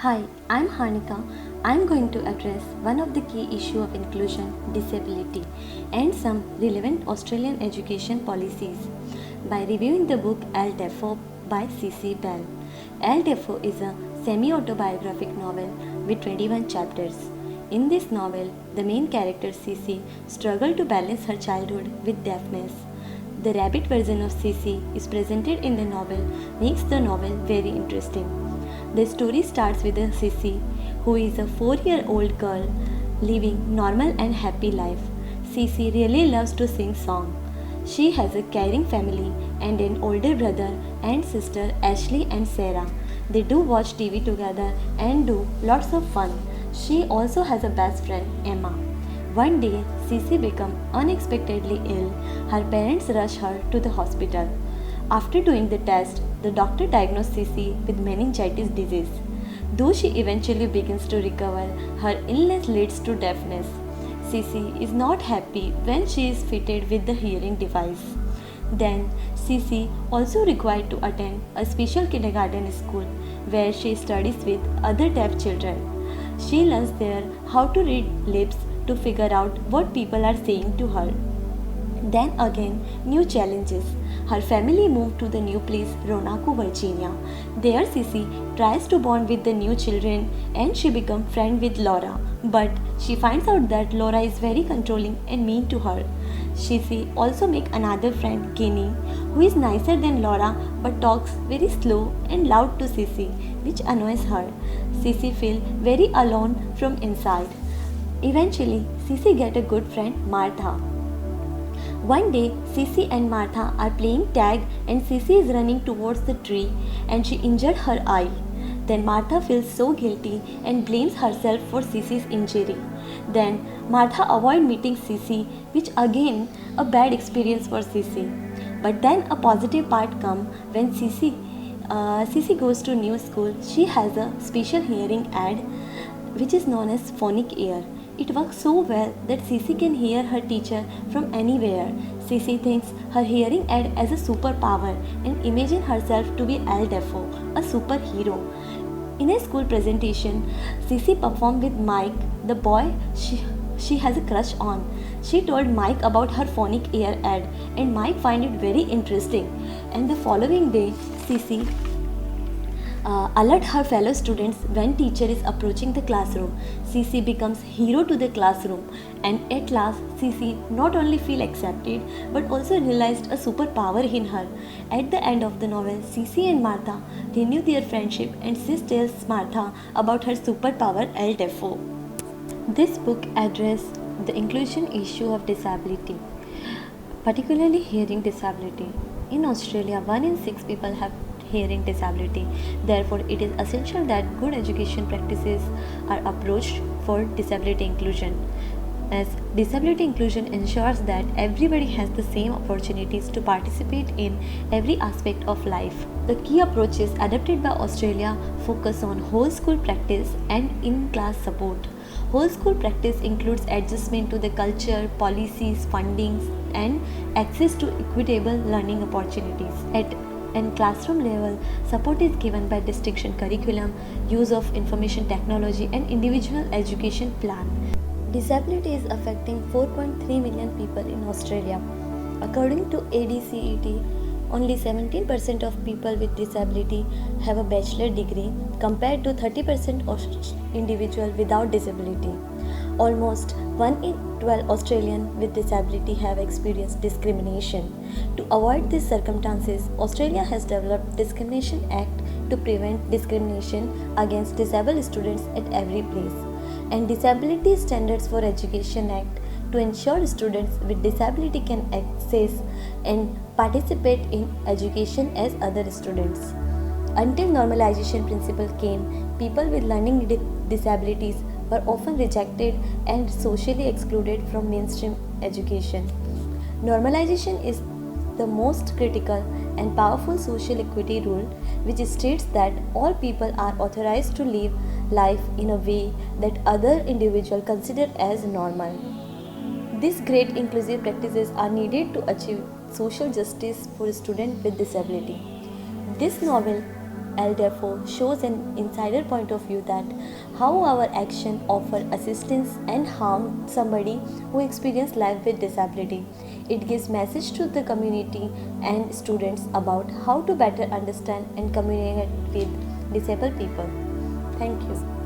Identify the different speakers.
Speaker 1: Hi, I'm Hanika. I'm going to address one of the key issues of inclusion, disability, and some relevant Australian education policies by reviewing the book El Defo by C.C. Bell. El Defo is a semi-autobiographic novel with 21 chapters. In this novel, the main character Cici struggled to balance her childhood with deafness. The rabbit version of Cici is presented in the novel makes the novel very interesting. The story starts with a Cici, who is a 4-year-old girl living normal and happy life. Cici really loves to sing songs. She has a caring family and an older brother and sister Ashley and Sarah. They do watch TV together and do lots of fun. She also has a best friend Emma. One day, Cici becomes unexpectedly ill. Her parents rush her to the hospital. After doing the test, the doctor diagnosed Cici with meningitis disease. Though she eventually begins to recover, her illness leads to deafness. Cici is not happy when she is fitted with the hearing device. Then, Cici also required to attend a special kindergarten school where she studies with other deaf children. She learns there how to read lips to figure out what people are saying to her. Then again, new challenges. Her family moved to the new place, Roanoke, Virginia. There, Cici tries to bond with the new children and she becomes friend with Laura. But she finds out that Laura is very controlling and mean to her. Cici also makes another friend, Kenny, who is nicer than Laura but talks very slow and loud to Cici, which annoys her. Cici feels very alone from inside. Eventually, Cici gets a good friend, Martha. One day, Cici and Martha are playing tag and Cici is running towards the tree and she injured her eye. Then Martha feels so guilty and blames herself for Cici's injury. Then Martha avoids meeting Cici, which again a bad experience for Cici. But then a positive part comes when Cici goes to new school. She has a special hearing aid which is known as phonic ear. It works so well that Cici can hear her teacher from anywhere. Cici thinks her hearing aid as a superpower and imagines herself to be El Defo, a superhero. In a school presentation, Cici performed with Mike, the boy she has a crush on. She told Mike about her phonic ear aid and Mike found it very interesting. And the following day, Cici alert her fellow students when teacher is approaching the classroom. Cici becomes hero to the classroom and at last Cici not only feel accepted but also realized a superpower in her. At the end of the novel, Cici and Martha renew their friendship and Cici tells Martha about her superpower El Defo. This book addresses the inclusion issue of disability, particularly hearing disability. In Australia, 1 in 6 people have hearing disability. Therefore, it is essential that good education practices are approached for disability inclusion. As disability inclusion ensures that everybody has the same opportunities to participate in every aspect of life. The key approaches adopted by Australia focus on whole school practice and in-class support. Whole school practice includes adjustment to the culture, policies, fundings, and access to equitable learning opportunities. At classroom level, support is given by distinction curriculum, use of information technology, and individual education plan. Disability is affecting 4.3 million people in Australia. According to ADCET, only 17% of people with disability have a bachelor degree compared to 30% of individuals without disability. Almost 1 in 12 Australians with disability have experienced discrimination. To avoid these circumstances, Australia has developed Discrimination Act to prevent discrimination against disabled students at every place, and Disability Standards for Education Act to ensure students with disability can access and participate in education as other students. Until normalization principle came, people with learning disabilities were often rejected and socially excluded from mainstream education. Normalization is the most critical and powerful social equity rule which states that all people are authorized to live life in a way that other individuals consider as normal. These great inclusive practices are needed to achieve social justice for students with disability. This novel LDFO shows an insider point of view that how our action offer assistance and harm somebody who experience life with disability. It gives message to the community and students about how to better understand and communicate with disabled people. Thank you.